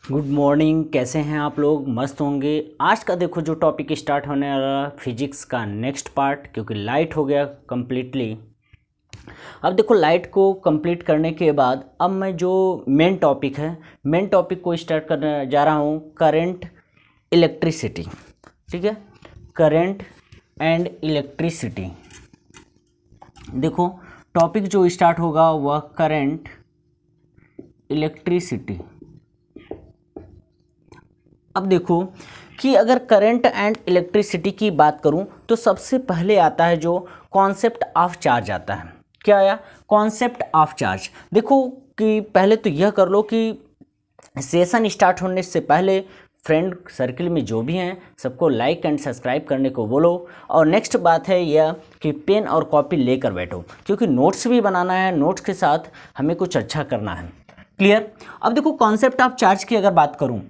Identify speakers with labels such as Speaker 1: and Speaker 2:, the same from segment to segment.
Speaker 1: Good morning. कैसे हैं आप लोग? मस्त होंगे। आज का देखो जो टॉपिक स्टार्ट होने वाला फिजिक्स का नेक्स्ट पार्ट, क्योंकि लाइट हो गया कंप्लीटली। अब देखो लाइट को कंप्लीट करने के बाद अब मैं जो मेन टॉपिक को स्टार्ट करने जा रहा हूँ, करंट इलेक्ट्रिसिटी। ठीक है, करंट एंड इलेक्ट्रिसिटी। देखो टॉपिक जो स्टार्ट होगा वह करंट इलेक्ट्रिसिटी। अब देखो कि अगर करंट एंड इलेक्ट्रिसिटी की बात करूं तो सबसे पहले आता है जो कॉन्सेप्ट ऑफ चार्ज आता है। क्या आया? Concept of charge. देखो कि पहले तो यह कर लो कि सेशन स्टार्ट होने से पहले फ्रेंड सर्किल में जो भी हैं सबको लाइक एंड सब्सक्राइब करने को बोलो। और नेक्स्ट बात है यह कि पेन और कॉपी लेकर बैठो, क्योंकि नोट्स भी बनाना है, नोट्स के साथ हमें कुछ अच्छा करना है। क्लियर? अब देखो कॉन्सेप्ट ऑफ चार्ज की अगर बात करूं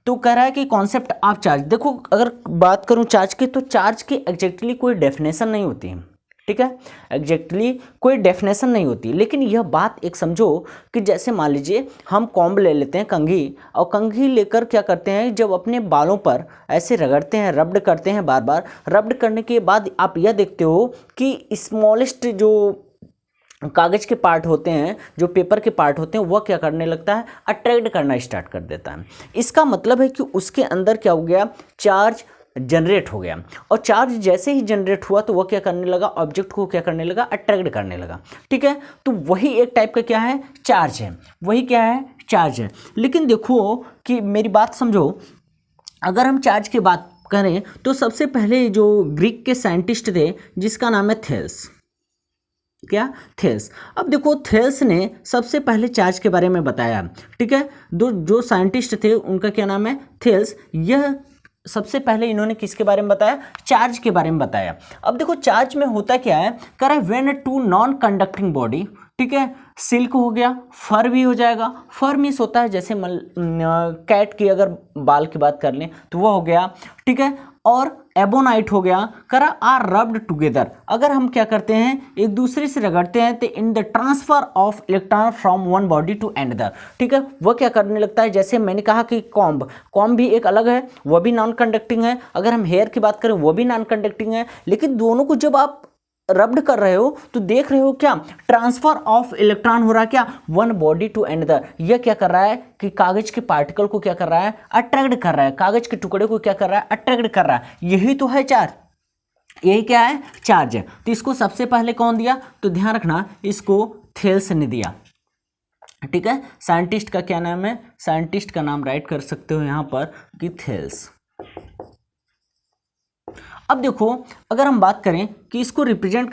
Speaker 1: तो कह रहा है कि कॉन्सेप्ट ऑफ चार्ज। देखो अगर बात करूं चार्ज की तो चार्ज की एग्जैक्टली कोई डेफिनेशन नहीं होती है। ठीक है, एग्जैक्टली कोई डेफिनेशन नहीं होती, लेकिन यह बात एक समझो कि जैसे मान लीजिए हम कॉम्ब ले लेते हैं, कंघी, और कंघी लेकर क्या करते हैं, जब अपने बालों पर ऐसे रगड़ते हैं, रब्ड करते हैं, बार बार रब्ड करने के बाद आप यह देखते हो कि स्मॉलेस्ट जो कागज़ के पार्ट होते हैं, जो पेपर के पार्ट होते हैं, वह क्या करने लगता है, अट्रैक्ट करना स्टार्ट कर देता है। इसका मतलब है कि उसके अंदर क्या हो गया, चार्ज जनरेट हो गया। और चार्ज जैसे ही जनरेट हुआ तो वह क्या करने लगा, ऑब्जेक्ट को क्या करने लगा, अट्रैक्ट करने लगा। ठीक है, तो वही एक टाइप का क्या है, चार्ज है। वही क्या है, चार्ज है। लेकिन देखो कि मेरी बात समझो, अगर हम चार्ज की बात करें तो सबसे पहले जो ग्रीक के साइंटिस्ट थे जिसका नाम है थेल्स। क्या? थेल्स। अब देखो थेल्स ने सबसे पहले चार्ज के बारे में बताया। ठीक है, जो साइंटिस्ट थे उनका क्या नाम है, थेल्स। यह सबसे पहले इन्होंने किसके बारे में बताया, चार्ज के बारे में बताया। अब देखो चार्ज में होता क्या है, कह रहा है when two non conducting body. ठीक है, सिल्क हो गया, फर भी हो जाएगा। फर मीन्स होता है जैसे कैट की अगर बाल की बात कर लें तो वह हो गया। ठीक है, और एबोनाइट हो गया, करा आर रब्ड टुगेदर। अगर हम क्या करते हैं, एक दूसरे से रगड़ते हैं तो in the transfer of electron from one body to another. ठीक है, वह क्या करने लगता है, जैसे मैंने कहा कि कॉम्ब भी एक अलग है, वह भी नॉन कंडक्टिंग है। अगर हम हेयर की बात करें वह भी नॉन कंडक्टिंग है, लेकिन दोनों को जब आप रब्ड कर रहे हो तो देख रहे हो क्या, ट्रांसफर ऑफ इलेक्ट्रॉन हो रहा है, क्या, वन बॉडी टू अनदर। यह क्या कर रहा है कि कागज के पार्टिकल को क्या कर रहा है, अट्रैक्ट कर रहा है, कागज के टुकड़े को क्या कर रहा है, अट्रैक्ट कर रहा है। यही तो है चार्ज, यही क्या है, चार्ज है। तो इसको सबसे पहले कौन दिया, तो ध्यान रखना इसको थेल्स ने दिया। ठीक है, साइंटिस्ट का क्या नाम है, साइंटिस्ट का नाम राइट कर सकते हो यहां पर कि थेल्स। अब देखो अगर हम बात करें कि इसको रिप्रेजेंट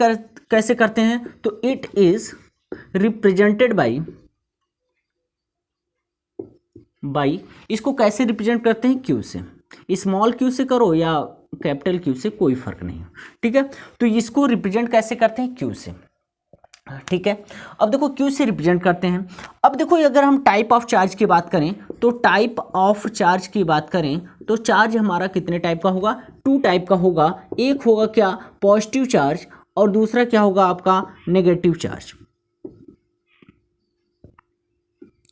Speaker 1: कैसे करते हैं, तो इट इज रिप्रेजेंटेड बाई इसको कैसे रिप्रेजेंट करते हैं, क्यू से। स्मॉल क्यू से करो या कैपिटल क्यू से, कोई फर्क नहीं। ठीक है, तो इसको रिप्रेजेंट कैसे करते हैं, क्यू से। ठीक है, अब देखो क्यू से रिप्रेजेंट करते हैं। अब देखो अगर हम टाइप ऑफ चार्ज की बात करें तो टाइप ऑफ चार्ज की बात करें तो चार्ज हमारा कितने टाइप का होगा, टू टाइप का होगा। एक होगा क्या, पॉजिटिव चार्ज, और दूसरा क्या होगा आपका, नेगेटिव चार्ज।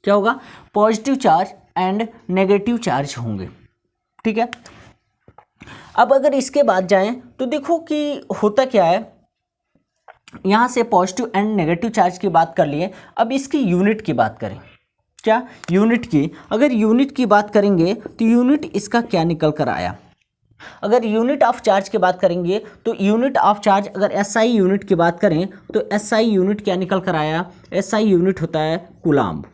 Speaker 1: क्या होगा, positive charge and negative charge होंगे। ठीक है, अब अगर इसके बाद जाएं तो देखो कि होता क्या है, यहां से पॉजिटिव एंड नेगेटिव चार्ज की बात कर लिए। अब इसकी यूनिट की बात करें, क्या, यूनिट की। अगर यूनिट की बात करेंगे तो यूनिट इसका क्या निकल कर आया, अगर यूनिट ऑफ चार्ज की बात करेंगे तो यूनिट ऑफ चार्ज, अगर एसआई यूनिट की बात करें तो एसआई यूनिट क्या निकल कर आया, एसआई यूनिट होता है कूलाम्ब।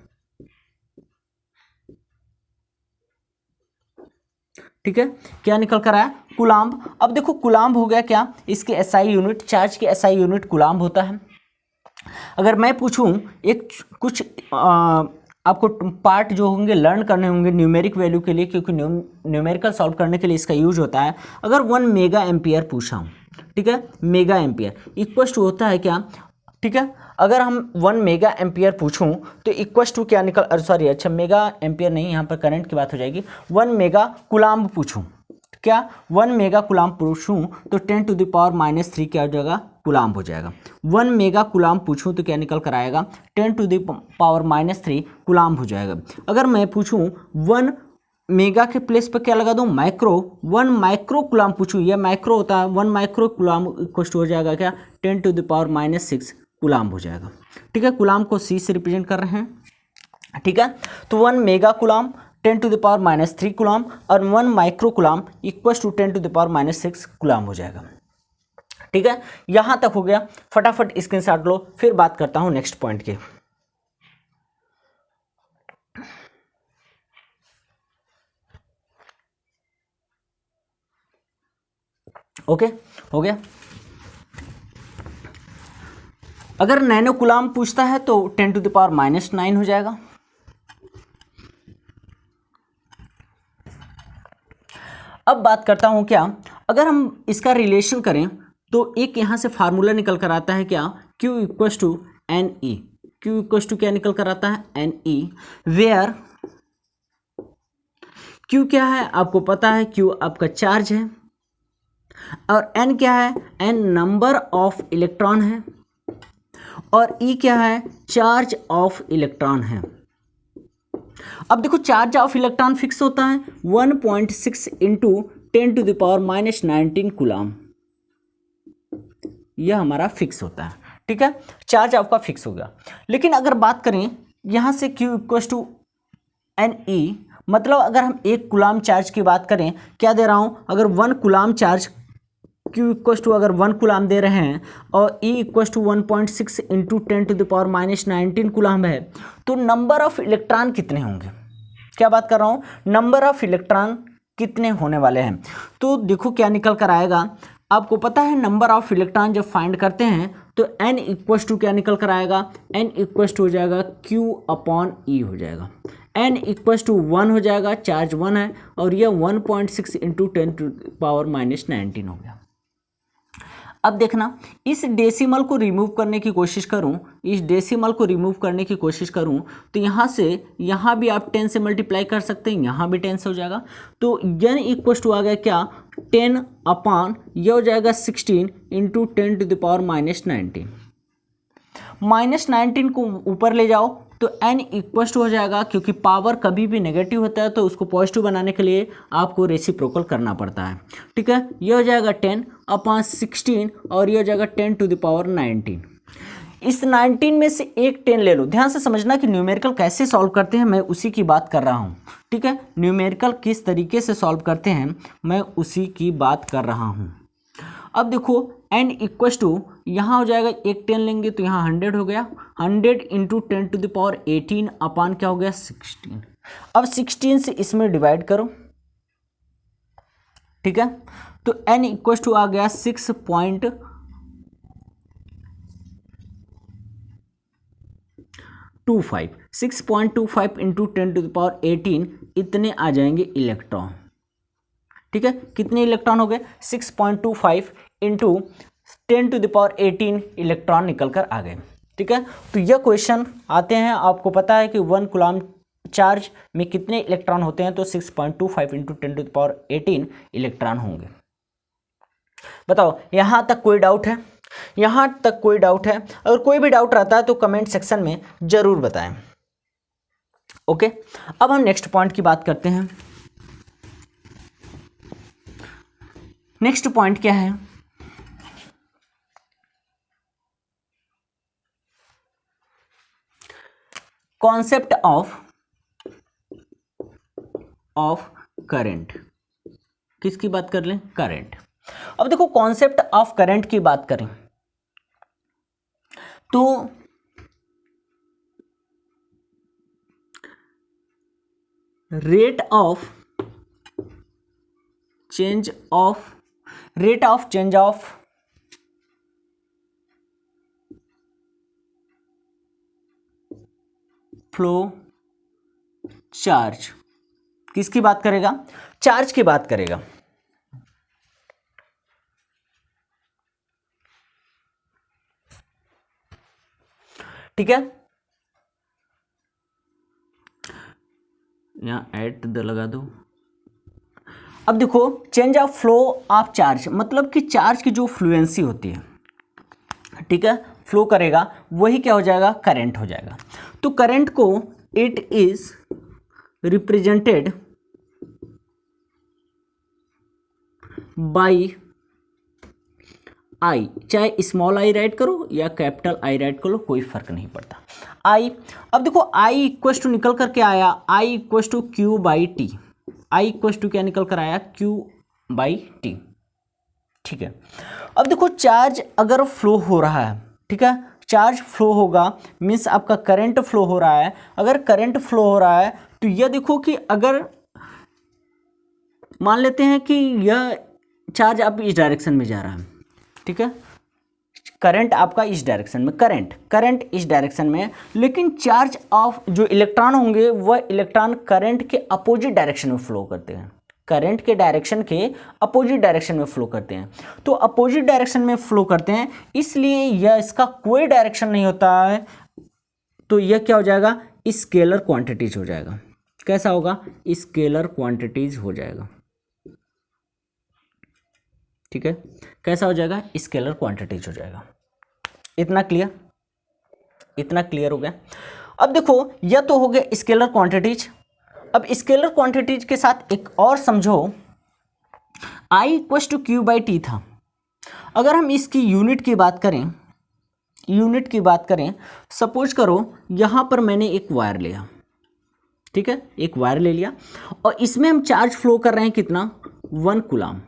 Speaker 1: ठीक है, क्या निकल कर आया, कूलाम्ब। अब देखो कूलाम्ब हो गया क्या, इसके एसआई यूनिट, चार्ज के एसआई यूनिट कूलाम्ब होता है। अगर मैं पूछूं एक कुछ आपको पार्ट जो होंगे लर्न करने होंगे न्यूमेरिक वैल्यू के लिए, क्योंकि न्यूमेरिकल सॉल्व करने के लिए इसका यूज होता है। अगर 1 मेगा एम्पियर पूछा हूँ, ठीक है, मेगा एम्पियर इक्वल टू होता है क्या, ठीक है, अगर हम 1 मेगा एम्पियर पूछूं तो इक्वल टू क्या निकल, सॉरी अच्छा मेगा एम्पियर नहीं, यहाँ पर करंट की बात हो जाएगी। 1 मेगा कूलाम्ब पूछूं, क्या 1 मेगा कूलाम्ब पूछूं तो 10⁻³ क्या हो जाएगा, कूलाम्ब हो जाएगा। 1 मेगा कूलाम्ब पूछूं तो क्या निकल कर आएगा, 10⁻³ कूलाम्ब हो जाएगा। अगर मैं पूछूं 1 मेगा के प्लेस पर क्या लगा दूं, माइक्रो। 1 माइक्रो कुलाम पूछूं, यह माइक्रो होता है, 1 माइक्रो कुलाम इक्वल टू हो जाएगा क्या, 10⁻⁻6 कुलाम हो जाएगा। ठीक है, कुलाम को सी से रिप्रेजेंट कर रहे हैं। ठीक है, तो 1 मेगा कुलाम 10⁻³ कुलाम और 1 micro coulomb equal to 10⁻6 coulomb हो जाएगा। ठीक है, यहां तक हो गया। फटाफट स्क्रीनशॉट लो, फिर बात करता हूं नेक्स्ट पॉइंट के। ओके, हो गया। अगर नैनो कुलाम पूछता है तो 10⁻⁻9 हो जाएगा। अब बात करता हूं क्या, अगर हम इसका रिलेशन करें तो एक यहां से फार्मूला निकल कर आता है क्या, Q equals to N E. Q equals to क्या निकल कर आता है, एन ई, वेयर Q क्या है आपको पता है, Q आपका चार्ज है और N क्या है, N नंबर ऑफ इलेक्ट्रॉन है और E क्या है, चार्ज ऑफ इलेक्ट्रॉन है। अब देखो चार्ज ऑफ इलेक्ट्रॉन फिक्स होता है 1.6 इंटू 10⁻⁻19 कुलाम, यह हमारा फिक्स होता है। ठीक है, चार्ज आपका फिक्स हो गया। लेकिन अगर बात करें यहां से Q equals to N E, मतलब अगर हम 1 कुलाम चार्ज की बात करें, क्या दे रहा हूं, अगर 1 coulomb charge Q equals to अगर 1 कुलाम दे रहे हैं और E equals to 1.6 into 10⁻⁻19 coulomb है, तो नंबर ऑफ इलेक्ट्रॉन कितने होंगे, क्या बात कर रहा हूं, नंबर ऑफ इलेक्ट्रॉन कितने होने वाले हैं। तो देखो क्या निकल कर आएगा, आपको पता है नंबर ऑफ इलेक्ट्रॉन जब फाइंड करते हैं तो n इक्वल्स टू क्या निकल कर आएगा, n इक्वल्स टू हो जाएगा Q/E हो जाएगा। n इक्वल्स टू 1 हो जाएगा, चार्ज 1 है और यह 1.6 इंटू 10⁻⁻19 हो गया। अब देखना, इस डेसिमल को रिमूव करने की कोशिश करूं, इस डेसिमल को रिमूव करने की कोशिश करूं तो यहाँ से यहाँ भी आप 10 से मल्टीप्लाई कर सकते हैं, यहाँ भी 10 से हो जाएगा। तो n इक्वल्स टू आ गया क्या, 10 अपॉन यह हो जाएगा 16 इंटू 10⁻⁻19। -19 को ऊपर ले जाओ तो n इक्वल्स टू हो जाएगा, क्योंकि पावर कभी भी नेगेटिव होता है तो उसको पॉजिटिव बनाने के लिए आपको रेसिप्रोकल करना पड़ता है। ठीक है, ये हो जाएगा 10/16 और ये हो जाएगा 10⁻19। इस 19 में से एक 10 ले लो। ध्यान से समझना कि न्यूमेरिकल कैसे सॉल्व करते हैं, मैं उसी की बात कर रहा हूँ। ठीक है, न्यूमेरिकल किस तरीके से सॉल्व करते हैं मैं उसी की बात कर रहा हूँ। अब देखो n इक्वल्स टू यहाँ हो जाएगा, एक 10 लेंगे तो यहाँ 100 हो गया, 100 इंटू 10⁻18 अपान क्या हो गया, 16। अब 16 से इसमें डिवाइड करो। ठीक है, तो n इक्वल्स टू आ गया 6.25 6.25 इंटू 10⁻18 इतने आ जाएंगे इलेक्ट्रॉन। ठीक है, कितने इलेक्ट्रॉन हो गए, 6.25 इंटू 10⁻18 इलेक्ट्रॉन निकल कर आ गए। ठीक है, तो यह क्वेश्चन आते हैं, आपको पता है कि 1 कूलम चार्ज में कितने इलेक्ट्रॉन होते हैं, तो 6.25 इंटू 10⁻18 इलेक्ट्रॉन होंगे। बताओ यहां तक कोई डाउट है, यहां तक कोई डाउट है? अगर कोई भी डाउट रहता है तो कमेंट सेक्शन में जरूर बताएं। ओके, अब हम नेक्स्ट पॉइंट की बात करते हैं। नेक्स्ट पॉइंट क्या है, कॉन्सेप्ट ऑफ करंट। किसकी बात कर लें, करंट। अब देखो कॉन्सेप्ट ऑफ करंट की बात करें तो rate of change of flow charge. किसकी बात करेगा, चार्ज की बात करेगा। ठीक है, यहां एट द लगा दो। अब देखो change of flow of charge, मतलब कि चार्ज की जो फ्लुएंसी होती है, ठीक है, फ्लो करेगा वही क्या हो जाएगा, करंट हो जाएगा। तो करंट को it is represented by I, चाहे स्मॉल आई राइट करो या कैपिटल आई राइट करो, कोई फर्क नहीं पड़ता। आई, अब देखो आई इक्वल टू निकल करके आया I equal to Q by T, I equal to क्या निकल कर आया क्यू बाई टी, ठीक है। अब देखो चार्ज अगर फ्लो हो रहा है, ठीक है, चार्ज फ्लो होगा मीन्स आपका करंट फ्लो हो रहा है। अगर करंट फ्लो हो रहा है तो यह देखो कि अगर मान लेते हैं कि यह चार्ज आप इस डायरेक्शन में जा रहा है, ठीक है, करंट आपका इस डायरेक्शन में, करंट इस डायरेक्शन में है, लेकिन चार्ज ऑफ जो इलेक्ट्रॉन होंगे वह इलेक्ट्रॉन करंट के अपोजिट डायरेक्शन में फ्लो करते हैं, करंट के डायरेक्शन के अपोजिट डायरेक्शन में फ्लो करते हैं। तो अपोजिट डायरेक्शन में फ्लो करते हैं, इसलिए यह इसका कोई डायरेक्शन नहीं होता है, तो यह क्या हो जाएगा स्केलर क्वांटिटीज हो जाएगा। कैसा होगा स्केलर क्वांटिटीज हो जाएगा, ठीक है, कैसा हो जाएगा स्केलर क्वांटिटीज हो जाएगा। इतना क्लियर, इतना क्लियर हो गया। अब देखो यह तो हो गया स्केलर क्वांटिटीज। अब स्केलर क्वांटिटीज के साथ एक और समझो, I equal to Q by T था। अगर हम इसकी यूनिट की बात करें, यूनिट की बात करें, सपोज करो यहाँ पर मैंने एक वायर लिया, ठीक है, एक वायर ले लिया और इसमें हम चार्ज फ्लो कर रहे हैं कितना 1 कूलाम।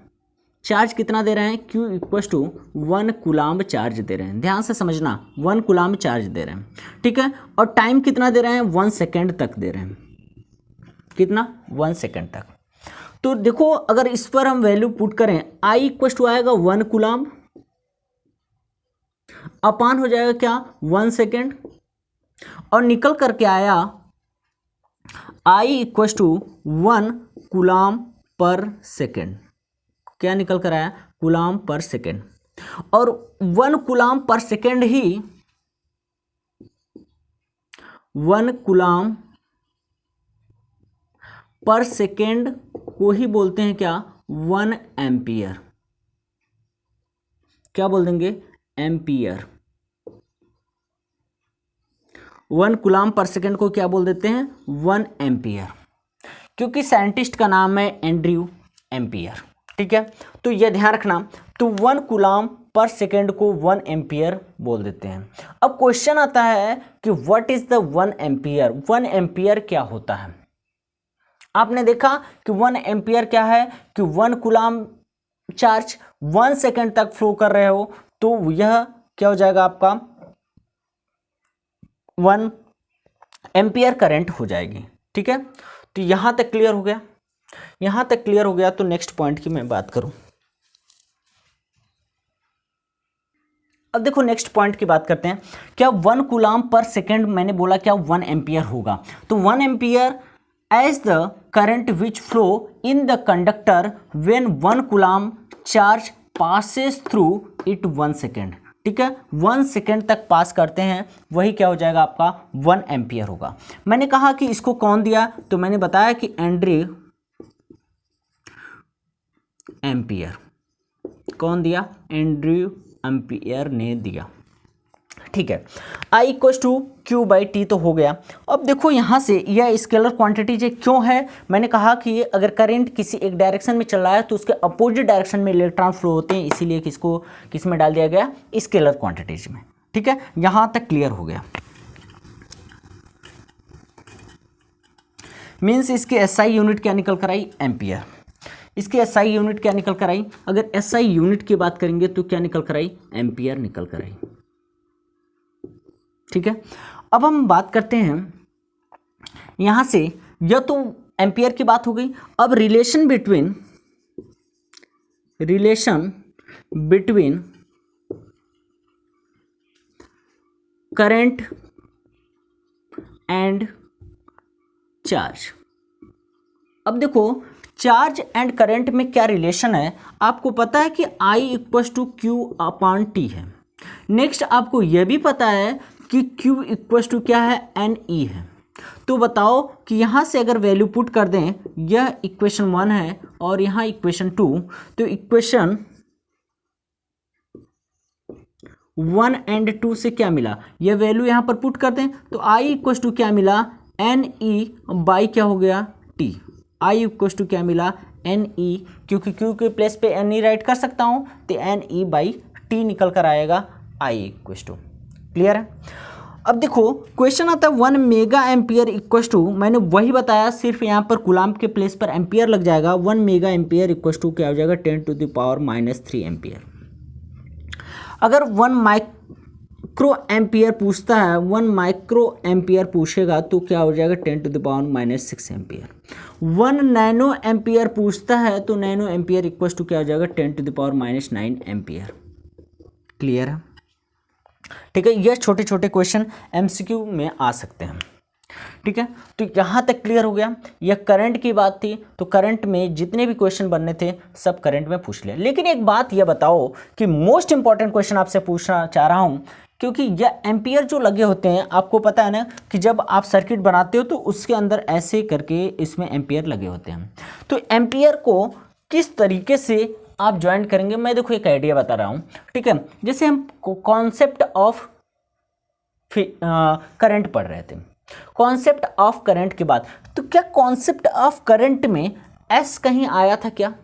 Speaker 1: चार्ज कितना दे रहे हैं Q equal to 1 coulomb charge दे रहे हैं, ध्यान से समझना 1 कूलाम चार्ज दे रहे हैं, ठीक है, और टाइम कितना दे रहे हैं 1 सेकेंड तक दे रहे हैं, कितना 1 सेकेंड तक। तो देखो अगर इस पर हम वैल्यू पुट करें I इक्वल टू आएगा 1 कूलाम अपान हो जाएगा क्या 1 सेकेंड, और निकल करके आया I इक्वल टू 1 कूलाम पर सेकेंड, क्या निकल कर आया कूलाम पर सेकेंड, और 1 कूलाम पर सेकेंड ही 1 कूलाम पर सेकेंड को ही बोलते हैं क्या 1 एम्पियर, क्या बोल देंगे एम्पियर। 1 कूलाम पर सेकेंड को क्या बोल देते हैं 1 एम्पियर, क्योंकि साइंटिस्ट का नाम है एंड्रयू एम्पियर, ठीक है। तो यह ध्यान रखना, तो 1 कूलाम पर सेकेंड को 1 एम्पियर बोल देते हैं। अब क्वेश्चन आता है कि what is the 1 ampere, 1 ampere क्या होता है। आपने देखा कि 1 एम्पियर क्या है कि 1 कूलाम चार्ज 1 सेकेंड तक फ्लो कर रहे हो, तो यह क्या हो जाएगा आपका 1 एम्पियर करंट हो जाएगी, ठीक है। तो यहां तक क्लियर हो गया, यहां तक क्लियर हो गया। तो नेक्स्ट पॉइंट की मैं बात करूं, अब देखो नेक्स्ट पॉइंट की बात करते हैं। क्या 1 कूलाम पर सेकेंड मैंने बोला क्या 1 एम्पियर होगा, तो 1 ampere as the current which flow in the conductor when 1 coulomb charge passes through it 1 second, ठीक है, 1 सेकेंड तक पास करते हैं, वही क्या हो जाएगा आपका 1 एम्पियर होगा। मैंने कहा कि इसको कौन दिया, तो मैंने बताया कि एंड्रयू एम्पियर, कौन दिया एंड्रयू एम्पियर ने दिया, ठीक है। I equal to Q by T तो हो गया। अब देखो यहाँ से यह स्केलर क्वांटिटी जो क्यों है, मैंने कहा कि अगर करंट किसी एक डायरेक्शन में चल रहा है तो उसके अपोजिट डायरेक्शन में इलेक्ट्रॉन फ्लो होते हैं, इसीलिए किसको किस में डाल दिया गया स्केलर क्वांटिटीज में, ठीक है। यहाँ तक क्लियर हो गया। मीन्स इसके SI यूनिट क्या निकल कर आई एम्पियर, इसकी SI यूनिट क्या निकल कर आई, अगर SI यूनिट की बात करेंगे तो क्या निकल कर आई एम्पियर निकल कर आई, ठीक है। अब हम बात करते हैं यहां से, यह तो एम्पियर की बात हो गई। अब relation between current and charge. अब देखो चार्ज एंड करंट में क्या रिलेशन है, आपको पता है कि I equal to Q upon T है। नेक्स्ट आपको यह भी पता है कि Q इक्वल टू क्या है NE है। तो बताओ कि यहाँ से अगर वैल्यू पुट कर दें, यह इक्वेशन 1 है और यहाँ इक्वेशन 2, तो इक्वेशन 1 एंड 2 से क्या मिला, यह वैल्यू यहाँ पर पुट कर दें तो I इक्वल टू क्या मिला NE बाई क्या हो गया T, I इक्वल टू क्या मिला एन ई, क्योंकि क्यू के प्लेस पे एन ई राइट कर सकता हूँ, तो एन ई बाई टी निकल कर आएगा आई इक्वस टू। क्लियर है। अब देखो क्वेश्चन आता है 1 मेगा एम्पियर इक्वस टू, मैंने वही बताया, सिर्फ यहाँ पर कूलाम्ब के प्लेस पर एम्पियर लग जाएगा। 1 मेगा एम्पियर इक्वस टू क्या हो जाएगा 10⁻³ एम्पियर। अगर 1 माइक्रो एम्पियर पूछता है, 1 माइक्रो एम्पियर पूछेगा तो क्या हो जाएगा 10⁻⁻6 एम्पियर। 1 नैनो एम्पियर पूछता है तो नैनो एम्पियर इक्वस टू क्या हो जाएगा 10⁻⁹ एम्पियर। क्लियर है। ठीक है, यह छोटे छोटे क्वेश्चन एमसीक्यू में आ सकते हैं। ठीक है, तो यहाँ तक क्लियर हो गया। यह करंट की बात थी, तो करंट में जितने भी क्वेश्चन बनने थे सब करंट में पूछ लिया। लेकिन एक बात यह बताओ कि मोस्ट इंपॉर्टेंट क्वेश्चन आपसे पूछना चाह रहा हूँ, क्योंकि यह एम्पियर जो लगे होते हैं, आपको पता है ना कि जब आप सर्किट बनाते हो तो उसके अंदर ऐसे करके इसमें एम्पियर लगे होते हैं। तो एम्पियर को किस तरीके से आप ज्वाइन करेंगे, मैं देखो एक आइडिया बता रहा हूँ। ठीक है, जैसे हम कॉन्सेप्ट ऑफ करंट पढ़ रहे थे, कॉन्सेप्ट ऑफ करंट के बाद, तो क्या कॉन्सेप्ट ऑफ करंट में एस कहीं आया था क्या?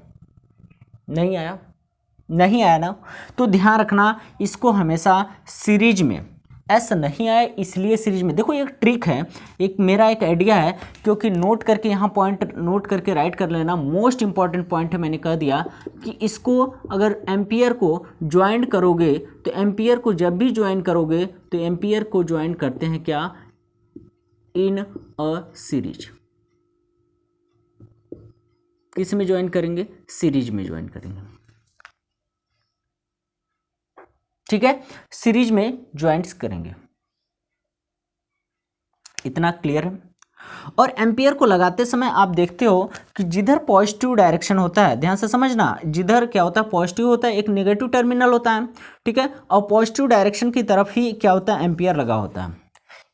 Speaker 1: नहीं आया, नहीं आया ना। तो ध्यान रखना, इसको हमेशा सीरीज में एस नहीं आया, इसलिए सीरीज में। देखो एक ट्रिक है, एक मेरा एक आइडिया है, क्योंकि नोट करके यहाँ पॉइंट नोट करके राइट कर लेना। मोस्ट इंपॉर्टेंट पॉइंट है, मैंने कह दिया कि इसको अगर एम्पियर को ज्वाइन करोगे तो एम्पियर को जब भी ज्वाइन करोगे तो एम्पियर को ज्वाइन करते हैं क्या, इन अ सीरीज। किस में ज्वाइन करेंगे, सीरीज में ज्वाइन करेंगे। ठीक है, सीरीज में ज्वाइंट्स करेंगे। इतना क्लियर है। और एम्पियर को लगाते समय आप देखते हो कि जिधर पॉजिटिव डायरेक्शन होता है, ध्यान से समझना, जिधर क्या होता है पॉजिटिव होता है, एक नेगेटिव टर्मिनल होता है। ठीक है, और पॉजिटिव डायरेक्शन की तरफ ही क्या होता है, एम्पियर लगा होता है।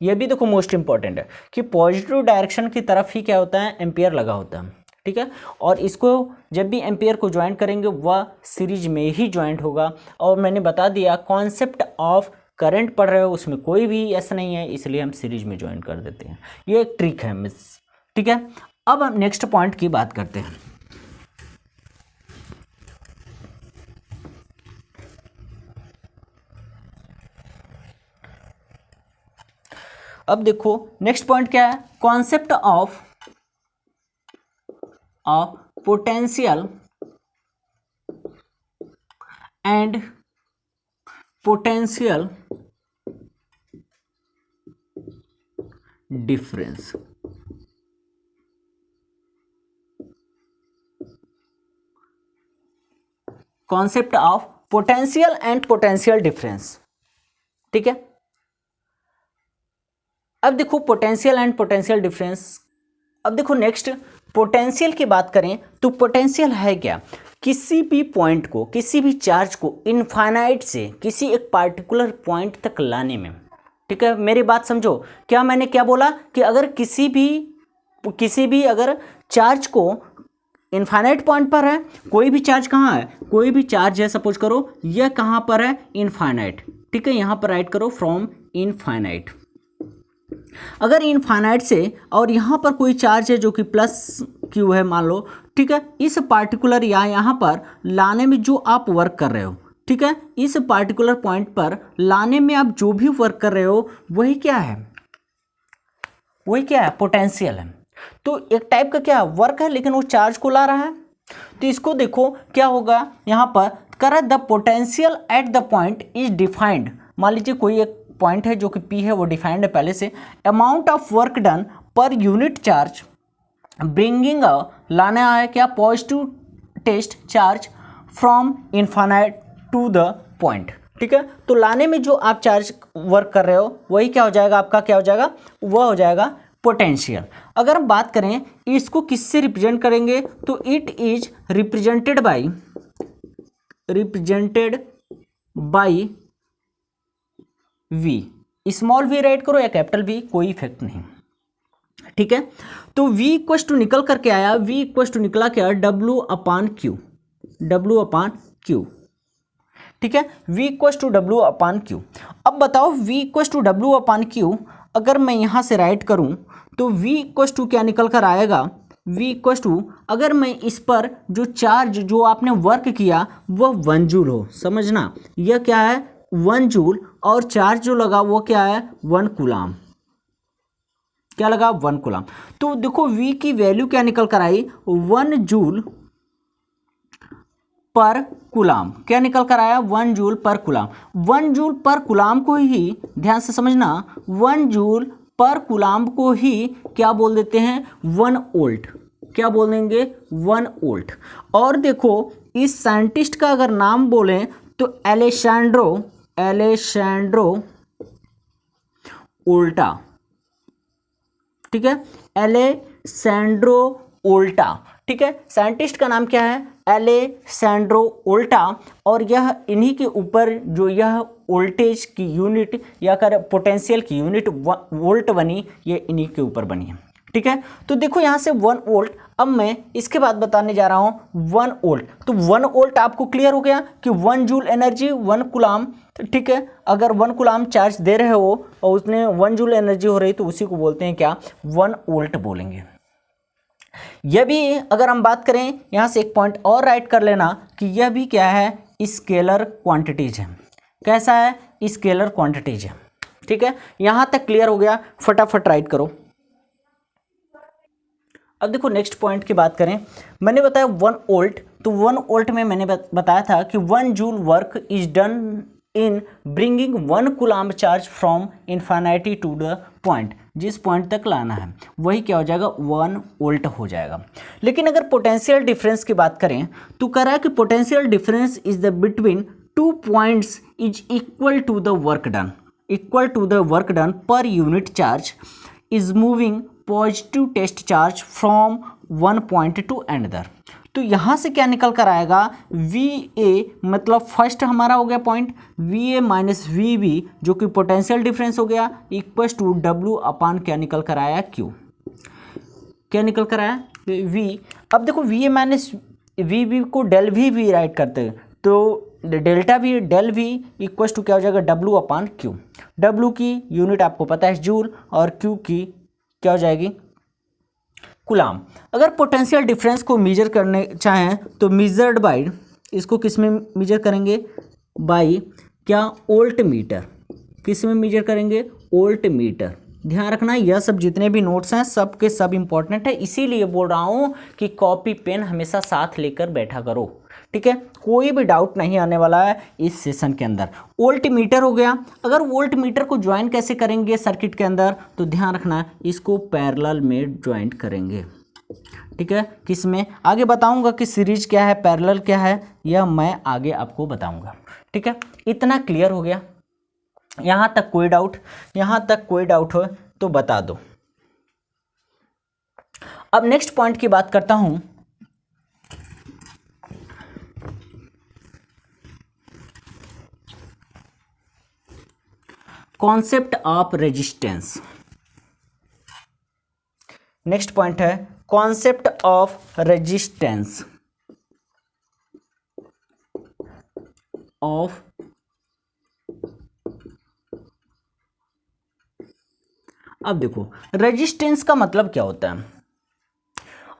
Speaker 1: यह भी देखो मोस्ट इंपॉर्टेंट है कि पॉजिटिव डायरेक्शन की तरफ ही क्या होता है, एम्पियर लगा होता है। ठीक है, और इसको जब भी एम्पियर को ज्वाइन करेंगे वह सीरीज में ही ज्वाइंट होगा। और मैंने बता दिया कॉन्सेप्ट ऑफ करंट पढ़ रहे हो उसमें कोई भी ऐसा नहीं है, इसलिए हम सीरीज में ज्वाइन कर देते हैं। ये एक ट्रिक है मिस। ठीक है, अब हम नेक्स्ट पॉइंट की बात करते हैं। अब देखो नेक्स्ट पॉइंट क्या है, concept of potential and potential difference. Concept of potential and potential difference. ठीक है, अब देखो पोटेंशियल एंड पोटेंशियल डिफरेंस। अब देखो नेक्स्ट पोटेंशियल की बात करें तो पोटेंशियल है क्या, किसी भी पॉइंट को, किसी भी चार्ज को इनफाइनाइट से किसी एक पार्टिकुलर पॉइंट तक लाने में। ठीक है, मेरी बात समझो, क्या मैंने क्या बोला कि अगर किसी भी अगर चार्ज को इनफाइनाइट पॉइंट पर है, कोई भी चार्ज कहाँ है, कोई भी चार्ज है, सपोज करो यह कहाँ पर है, इनफाइनाइट। ठीक है, यहाँ पर राइट करो फ्रॉम इनफाइनाइट। अगर इनफाइनाइट से और यहाँ पर कोई चार्ज है जो कि प्लस क्यू है मान लो। ठीक है, इस पार्टिकुलर या यहाँ पर लाने में जो आप वर्क कर रहे हो, ठीक है, इस पार्टिकुलर पॉइंट पर लाने में आप जो भी वर्क कर रहे हो वही क्या है, वही क्या है, पोटेंशियल है। तो एक टाइप का क्या वर्क है, लेकिन वो चार्ज को ला रहा है। तो इसको देखो क्या होगा, यहाँ पर कर the potential at the point is defined. मान लीजिए कोई एक पॉइंट है जो कि P है, वो डिफाइंड है पहले से। Amount of work done per unit charge bringing लाना है क्या, positive test charge from infinite to the point. ठीक है, तो लाने में जो आप चार्ज वर्क कर रहे हो वही क्या हो जाएगा, आपका क्या हो जाएगा, वह हो जाएगा पोटेंशियल। अगर हम बात करें इसको किससे रिप्रेजेंट करेंगे, तो it is represented by V। Small v right करो या कैपिटल V, कोई इफेक्ट नहीं। ठीक है, तो V इक्वस टू निकल करके आया, V इक्वस टू निकला क्या, W/Q। ठीक है, V इक्वस टू W/Q। अब बताओ V इक्वस टू W/Q अगर मैं यहाँ से राइट करूँ तो V इक्वस टू क्या निकल कर आएगा, V इक्वल टू, अगर मैं इस पर जो चार्ज जो आपने वर्क किया वह 1 जूल हो, समझना यह क्या है 1 जूल, और चार्ज जो लगा वो क्या है 1 कूलाम, क्या लगा 1 कूलाम। तो देखो V की वैल्यू क्या निकल कर आई 1 जूल पर कूलाम, क्या निकल कर आया 1 जूल पर कूलाम। 1 जूल पर कूलाम को ही ध्यान से समझना, 1 जूल पर कूलाम को ही क्या बोल देते हैं 1 वोल्ट, क्या बोल देंगे 1 वोल्ट। और देखो इस साइंटिस्ट का अगर नाम बोलें तो एलेसैंड्रो वोल्टा, ठीक है, एलेसैंड्रो वोल्टा, ठीक है, साइंटिस्ट का नाम क्या है एलेसैंड्रो वोल्टा। और यह इन्हीं के ऊपर जो यह वोल्टेज की यूनिट या कर पोटेंशियल की यूनिट वोल्ट बनी, ये इन्हीं के ऊपर बनी है, ठीक है। तो देखो यहाँ से 1 वोल्ट, अब मैं इसके बाद बताने जा रहा हूँ 1 वोल्ट। तो 1 वोल्ट आपको क्लियर हो गया कि 1 जूल एनर्जी 1 कूलाम, ठीक है। अगर 1 कूलाम चार्ज दे रहे हो और उसने 1 जूल एनर्जी हो रही तो उसी को बोलते हैं क्या 1 वोल्ट बोलेंगे। यह भी अगर हम बात करें यहाँ से एक पॉइंट और राइट कर लेना कि यह भी क्या है स्केलर क्वांटिटीज है, कैसा है स्केलर क्वांटिटीज है, ठीक है। यहाँ तक क्लियर हो गया, फटाफट राइट करो। अब देखो नेक्स्ट पॉइंट की बात करें, मैंने बताया 1 वोल्ट, तो 1 वोल्ट में मैंने बताया था कि 1 joule work is done in bringing 1 coulomb charge from infinity to the point, जिस पॉइंट तक लाना है वही क्या हो जाएगा 1 वोल्ट हो जाएगा। लेकिन अगर पोटेंशियल डिफरेंस की बात करें तो कह रहा है कि potential difference is the between 2 points is equal to the work done per unit charge is moving positive test charge from 1 point to another. तो यहाँ से क्या निकल कर आएगा VA, मतलब फर्स्ट हमारा हो गया पॉइंट VA माइनस VB जो कि पोटेंशियल डिफरेंस हो गया, इक्वल्स टू W अपान क्या निकल कर आया Q, क्या निकल कर आया V। अब देखो VA माइनस VB को डेल V भी राइट करते हैं, तो delta V del V equals to क्या हो जाएगा W अपान Q। W की यूनिट आपको पता है जूल और Q की क्या हो जाएगी कूलाम। अगर पोटेंशियल डिफरेंस को मेजर करने चाहें तो मेजर्ड बाय, इसको किस में मेजर करेंगे बाय क्या वोल्ट मीटर, किस में मेजर करेंगे वोल्ट मीटर। ध्यान रखना यह सब जितने भी नोट्स हैं सब के सब इंपॉर्टेंट है, इसीलिए बोल रहा हूँ कि कॉपी पेन हमेशा साथ लेकर बैठा करो, ठीक है। कोई भी डाउट नहीं आने वाला है इस सेशन के अंदर। वोल्ट मीटर हो गया, अगर वोल्ट मीटर को ज्वाइन कैसे करेंगे सर्किट के अंदर, तो ध्यान रखना इसको पैरेलल में ज्वाइंट करेंगे, ठीक है। किस में आगे बताऊंगा कि सीरीज क्या है पैरेलल क्या है, यह मैं आगे आपको बताऊंगा, ठीक है। इतना क्लियर हो गया, यहाँ तक कोई डाउट हो तो बता दो। अब नेक्स्ट पॉइंट की बात करता हूं, concept of resistance. Next point है कॉन्सेप्ट ऑफ रेजिस्टेंस ऑफ अब देखो रेजिस्टेंस का मतलब क्या होता है,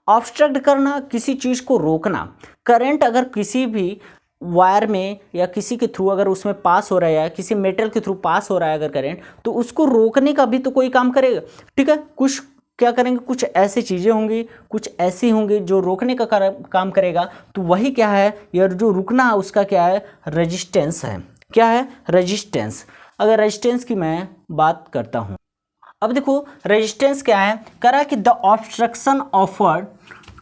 Speaker 1: ऑब्स्ट्रक्ट करना, किसी चीज को रोकना। करंट अगर किसी भी वायर में या किसी के थ्रू अगर उसमें पास हो रहा है, किसी मेटल के थ्रू पास हो रहा है अगर करंट, तो उसको रोकने का भी तो कोई काम करेगा, ठीक है। कुछ क्या करेंगे, कुछ ऐसी चीज़ें होंगी, कुछ ऐसी होंगी जो रोकने का काम करेगा, तो वही क्या है यार जो रुकना है उसका क्या है रेजिस्टेंस है, क्या है रेजिस्टेंस। अगर रेजिस्टेंस की मैं बात करता हूँ, अब देखो रेजिस्टेंस क्या है, कह रहा है कि the obstruction offered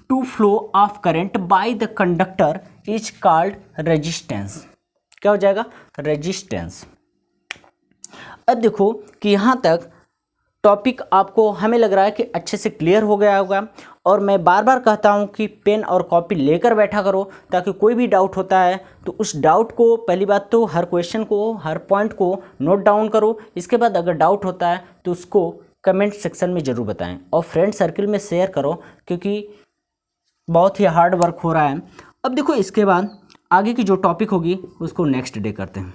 Speaker 1: to flow of current by the conductor is called resistance, क्या हो जाएगा रेजिस्टेंस। अब देखो कि यहाँ तक टॉपिक आपको हमें लग रहा है कि अच्छे से क्लियर हो गया होगा, और मैं बार बार कहता हूँ कि पेन और कॉपी लेकर बैठा करो, ताकि कोई भी डाउट होता है तो उस डाउट को पहली बात तो हर क्वेश्चन को हर पॉइंट को नोट डाउन करो, इसके बाद अगर डाउट होता है तो उसको कमेंट सेक्शन में ज़रूर बताएं और फ्रेंड सर्किल में शेयर करो, क्योंकि बहुत ही हार्ड वर्क हो रहा है। अब देखो इसके बाद आगे की जो टॉपिक होगी उसको नेक्स्ट डे करते हैं।